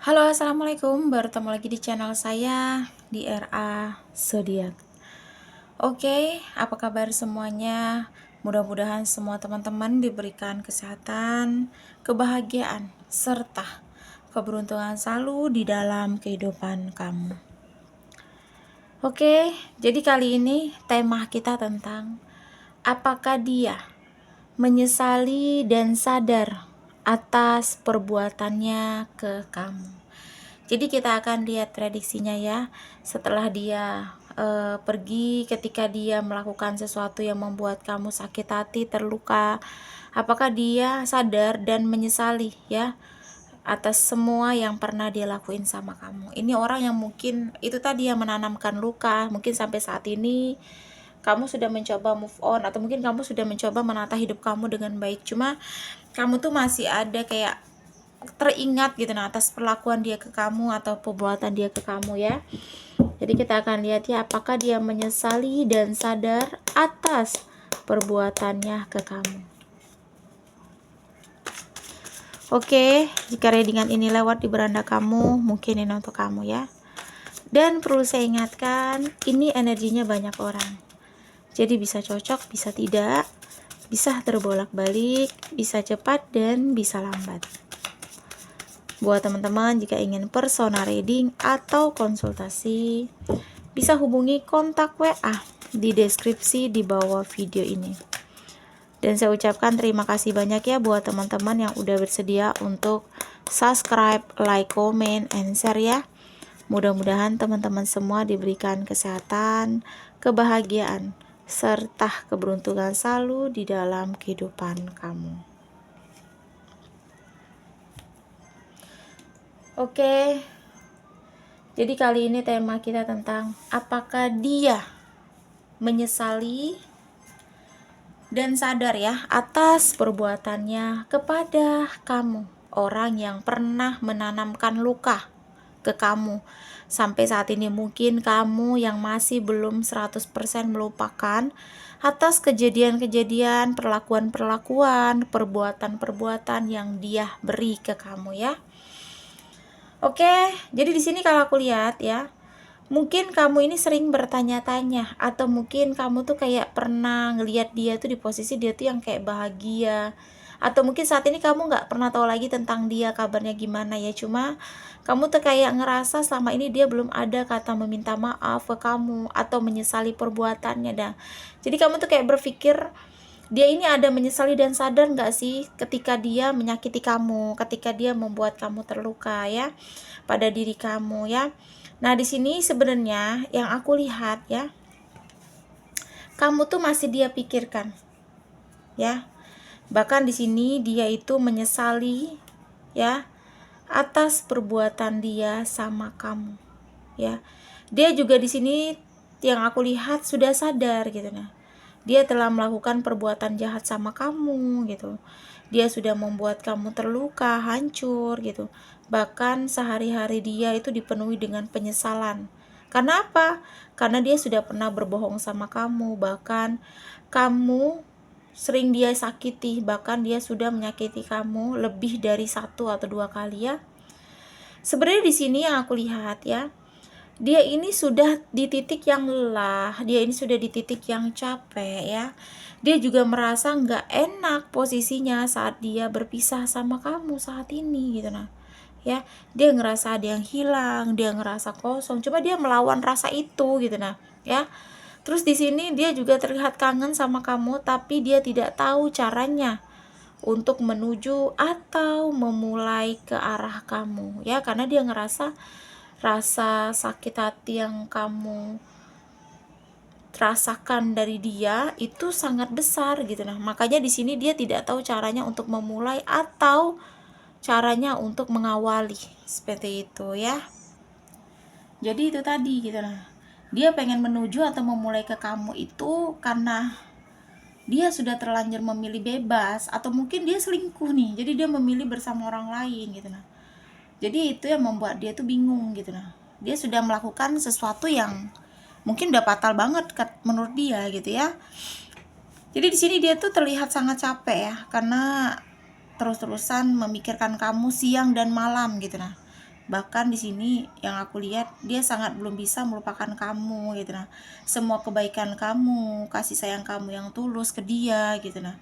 Halo, assalamualaikum. Bertemu lagi di channel saya di RA Zodiak. Oke, apa kabar semuanya? Mudah-mudahan semua teman-teman diberikan kesehatan, kebahagiaan, serta keberuntungan selalu di dalam kehidupan kamu. Oke, jadi kali ini tema kita tentang apakah dia menyesali dan sadar atas perbuatannya ke kamu. Jadi kita akan lihat prediksinya ya. Setelah dia pergi, ketika dia melakukan sesuatu yang membuat kamu sakit hati, terluka, apakah dia sadar dan menyesali ya atas semua yang pernah dia lakuin sama kamu. Ini orang yang mungkin itu tadi yang menanamkan luka. Mungkin sampai saat ini kamu sudah mencoba move on, atau mungkin kamu sudah mencoba menata hidup kamu dengan baik, cuma kamu tuh masih ada kayak teringat gitu nah atas perlakuan dia ke kamu atau perbuatan dia ke kamu ya. Jadi kita akan lihat ya apakah dia menyesali dan sadar atas perbuatannya ke kamu. Oke, jika readingan ini lewat di beranda kamu, mungkin ini untuk kamu ya. Dan perlu saya ingatkan, ini energinya banyak orang. Jadi bisa cocok, bisa tidak, bisa terbolak-balik, bisa cepat dan bisa lambat. Buat teman-teman jika ingin personal reading atau konsultasi, bisa hubungi kontak WA di deskripsi di bawah video ini. Dan saya ucapkan terima kasih banyak ya buat teman-teman yang udah bersedia untuk subscribe, like, comment, and share ya. Mudah-mudahan teman-teman semua diberikan kesehatan, kebahagiaan, serta keberuntungan selalu di dalam kehidupan kamu. Oke, jadi kali ini tema kita tentang apakah dia menyesali dan sadar ya atas perbuatannya kepada kamu, orang yang pernah menanamkan luka ke kamu. Sampai saat ini mungkin kamu yang masih belum 100% melupakan atas kejadian-kejadian, perlakuan-perlakuan, perbuatan-perbuatan yang dia beri ke kamu ya. Oke, jadi di sini kalau aku lihat ya, mungkin kamu ini sering bertanya-tanya, atau mungkin kamu tuh kayak pernah ngelihat dia tuh di posisi dia tuh yang kayak bahagia, atau mungkin saat ini kamu nggak pernah tahu lagi tentang dia kabarnya gimana ya, cuma kamu tuh kayak ngerasa selama ini dia belum ada kata meminta maaf ke kamu atau menyesali perbuatannya dah. Jadi kamu tuh kayak berpikir dia ini ada menyesali dan sadar nggak sih ketika dia menyakiti kamu, ketika dia membuat kamu terluka ya pada diri kamu ya. Nah, di sini sebenarnya yang aku lihat ya, kamu tuh masih dia pikirkan. Ya. Bahkan di sini dia itu menyesali ya atas perbuatan dia sama kamu. Ya. Dia juga di sini yang aku lihat sudah sadar gitu nah. Dia telah melakukan perbuatan jahat sama kamu gitu. Dia sudah membuat kamu terluka, hancur gitu. Bahkan sehari-hari dia itu dipenuhi dengan penyesalan. Karena apa? Karena dia sudah pernah berbohong sama kamu. Bahkan kamu sering dia sakiti. Bahkan dia sudah menyakiti kamu lebih dari 1 atau 2 kali ya. Sebenarnya di sini yang aku lihat ya, dia ini sudah di titik yang lelah, dia ini sudah di titik yang capek ya. Dia juga merasa nggak enak posisinya saat dia berpisah sama kamu saat ini gitu nah. Ya, dia ngerasa ada yang hilang, dia ngerasa kosong, coba dia melawan rasa itu gitu nah, ya. Terus di sini dia juga terlihat kangen sama kamu tapi dia tidak tahu caranya untuk menuju atau memulai ke arah kamu ya, karena dia ngerasa rasa sakit hati yang kamu rasakan dari dia itu sangat besar gitu nah. Makanya di sini dia tidak tahu caranya untuk memulai atau caranya untuk mengawali seperti itu ya. Jadi itu tadi gitu nah. Dia pengen menuju atau memulai ke kamu itu karena dia sudah terlanjur memilih bebas, atau mungkin dia selingkuh nih. Jadi dia memilih bersama orang lain gitu nah. Jadi itu yang membuat dia tuh bingung gitu nah. Dia sudah melakukan sesuatu yang mungkin udah fatal banget menurut dia gitu ya. Jadi di sini dia tuh terlihat sangat capek ya, karena terus-terusan memikirkan kamu siang dan malam gitu nah. Bahkan di sini yang aku lihat dia sangat belum bisa melupakan kamu gitu nah. Semua kebaikan kamu, kasih sayang kamu yang tulus ke dia gitu nah.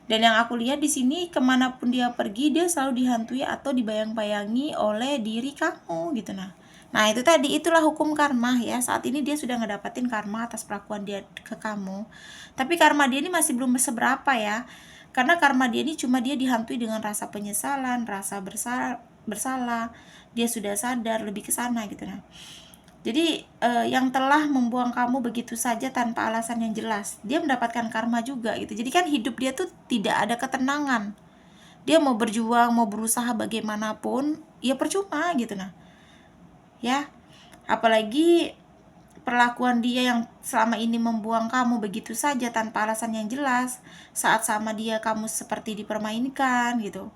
Dan yang aku lihat di sini kemanapun dia pergi dia selalu dihantui atau dibayang-bayangi oleh diri kamu gitu nah. Nah itu tadi, itulah hukum karma ya. Saat ini dia sudah ngedapatin karma atas perlakuan dia ke kamu. Tapi karma dia ini masih belum seberapa ya. Karena karma dia ini cuma dia dihantui dengan rasa penyesalan, rasa bersalah. Dia sudah sadar lebih ke sana gitu nah. Jadi yang telah membuang kamu begitu saja tanpa alasan yang jelas, dia mendapatkan karma juga gitu. Jadi kan hidup dia tuh tidak ada ketenangan. Dia mau berjuang, mau berusaha bagaimanapun, ya percuma gitu nah. Ya, apalagi perlakuan dia yang selama ini membuang kamu begitu saja tanpa alasan yang jelas. Saat sama dia kamu seperti dipermainkan gitu.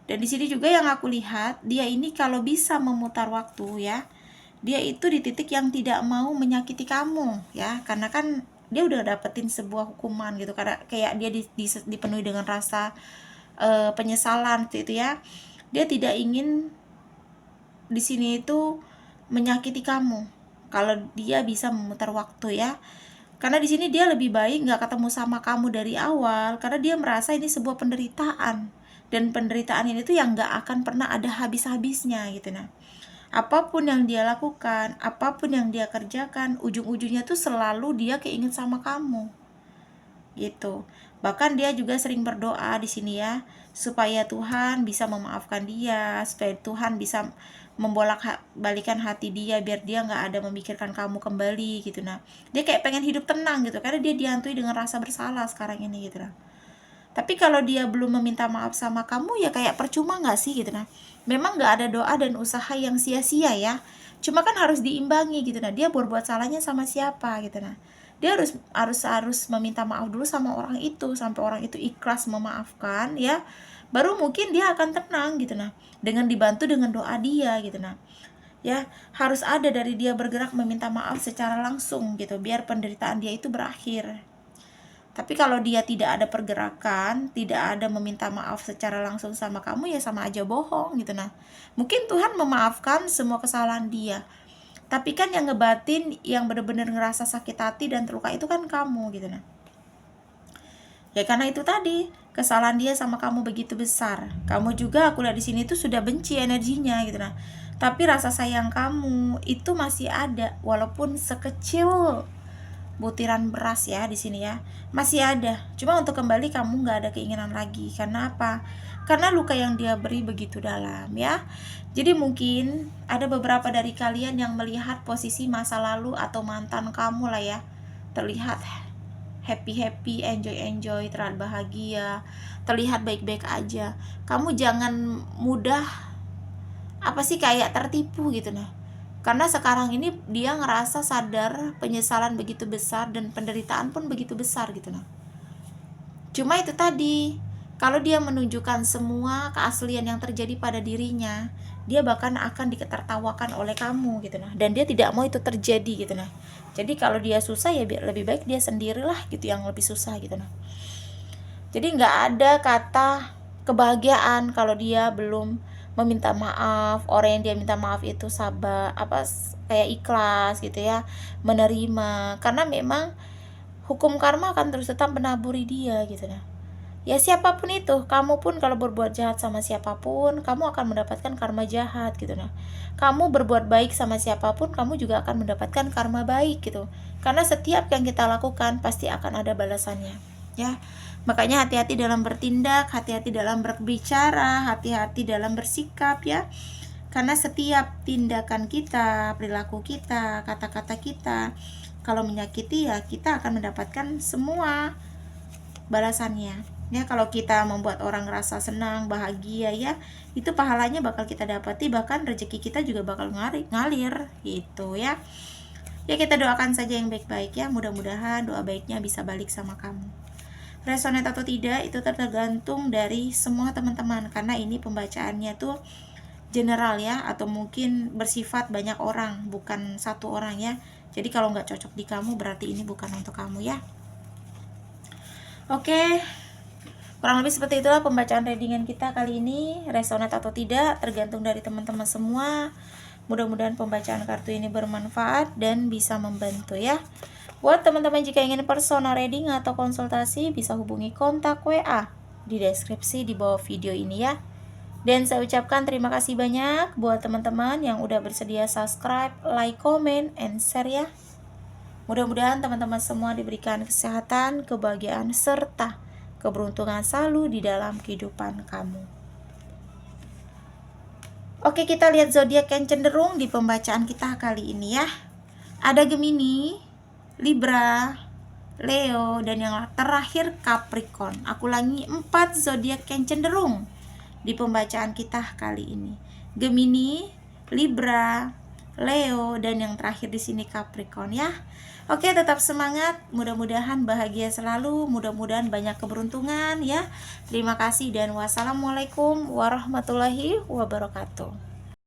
Dan di sini juga yang aku lihat, dia ini kalau bisa memutar waktu ya, dia itu di titik yang tidak mau menyakiti kamu ya, karena kan dia udah dapetin sebuah hukuman gitu, karena kayak dia dipenuhi dengan rasa penyesalan itu ya. Dia tidak ingin di sini itu menyakiti kamu kalau dia bisa memutar waktu ya, karena di sini dia lebih baik nggak ketemu sama kamu dari awal, karena dia merasa ini sebuah penderitaan, dan penderitaan ini tuh yang nggak akan pernah ada habis-habisnya gitu nah. Apapun yang dia lakukan, apapun yang dia kerjakan, ujung-ujungnya tuh selalu dia keinget sama kamu gitu. Bahkan dia juga sering berdoa di sini ya, supaya Tuhan bisa memaafkan dia, supaya Tuhan bisa membolak-balikan hati dia biar dia nggak ada memikirkan kamu kembali gitu nah. Dia kayak pengen hidup tenang gitu, karena dia dihantui dengan rasa bersalah sekarang ini gitu nah. Tapi kalau dia belum meminta maaf sama kamu, ya kayak percuma nggak sih gitu nah. Memang nggak ada doa dan usaha yang sia-sia ya. Cuma kan harus diimbangi gitu nah. Dia berbuat salahnya sama siapa gitu nah. Dia harus meminta maaf dulu sama orang itu, sampai orang itu ikhlas memaafkan ya. Baru mungkin dia akan tenang gitu nah. Dengan dibantu dengan doa dia gitu nah. Ya, harus ada dari dia bergerak meminta maaf secara langsung gitu, biar penderitaan dia itu berakhir. Tapi kalau dia tidak ada pergerakan, tidak ada meminta maaf secara langsung sama kamu, ya sama aja bohong gitu nah. Mungkin Tuhan memaafkan semua kesalahan dia, tapi kan yang ngebatin, yang benar-benar ngerasa sakit hati dan terluka itu kan kamu gitu nah. Ya karena itu tadi, kesalahan dia sama kamu begitu besar. Kamu juga aku lihat di sini tuh sudah benci energinya gitu nah. Tapi rasa sayang kamu itu masih ada, walaupun sekecil butiran beras ya di sini ya, masih ada. Cuma untuk kembali kamu nggak ada keinginan lagi. Karena apa? Karena luka yang dia beri begitu dalam ya. Jadi mungkin ada beberapa dari kalian yang melihat posisi masa lalu atau mantan kamu lah ya, terlihat happy, enjoy, terlihat bahagia, terlihat baik-baik aja. Kamu jangan mudah kayak tertipu gitu nah. Karena sekarang ini dia ngerasa sadar penyesalan begitu besar dan penderitaan pun begitu besar gitu nah. Cuma itu tadi, kalau dia menunjukkan semua keaslian yang terjadi pada dirinya, dia bahkan akan diketertawakan oleh kamu gitu nah. Dan dia tidak mau itu terjadi gitu nah. Jadi kalau dia susah ya lebih baik dia sendirilah gitu yang lebih susah gitu nah. Jadi nggak ada kata kebahagiaan kalau dia belum meminta maaf. Orang yang dia minta maaf itu sabar, kayak ikhlas gitu ya, menerima. Karena memang hukum karma akan terus tetap menaburi dia gitu nah. Ya siapapun itu, kamu pun kalau berbuat jahat sama siapapun, kamu akan mendapatkan karma jahat gitu nah. Kamu berbuat baik sama siapapun, kamu juga akan mendapatkan karma baik gitu. Karena setiap yang kita lakukan pasti akan ada balasannya ya. Makanya hati-hati dalam bertindak, hati-hati dalam berbicara, hati-hati dalam bersikap ya. Karena setiap tindakan kita, perilaku kita, kata-kata kita, kalau menyakiti ya kita akan mendapatkan semua balasannya ya. Kalau kita membuat orang ngerasa senang, bahagia ya, itu pahalanya bakal kita dapati, bahkan rezeki kita juga bakal ngalir gitu ya. Ya kita doakan saja yang baik-baik ya, mudah-mudahan doa baiknya bisa balik sama kamu. Resonate atau tidak itu tergantung dari semua teman-teman, karena ini pembacaannya tuh general ya, atau mungkin bersifat banyak orang, bukan satu orang ya. Jadi kalau nggak cocok di kamu berarti ini bukan untuk kamu ya. Oke, Kurang lebih seperti itulah pembacaan readingan kita kali ini. Resonate atau tidak tergantung dari teman-teman semua. Mudah-mudahan pembacaan kartu ini bermanfaat dan bisa membantu ya. Buat teman-teman jika ingin personal reading atau konsultasi, bisa hubungi kontak WA di deskripsi di bawah video ini ya. Dan saya ucapkan terima kasih banyak buat teman-teman yang udah bersedia subscribe, like, comment, and share ya. Mudah-mudahan teman-teman semua diberikan kesehatan, kebahagiaan, serta keberuntungan selalu di dalam kehidupan kamu. Oke, kita lihat zodiak yang cenderung di pembacaan kita kali ini ya. Ada Gemini, Libra, Leo, dan yang terakhir Capricorn. Aku ulangi, 4 zodiak yang cenderung di pembacaan kita kali ini. Gemini, Libra, Leo, dan yang terakhir di sini Capricorn ya. Oke, tetap semangat, mudah-mudahan bahagia selalu, mudah-mudahan banyak keberuntungan ya. Terima kasih dan wassalamualaikum warahmatullahi wabarakatuh.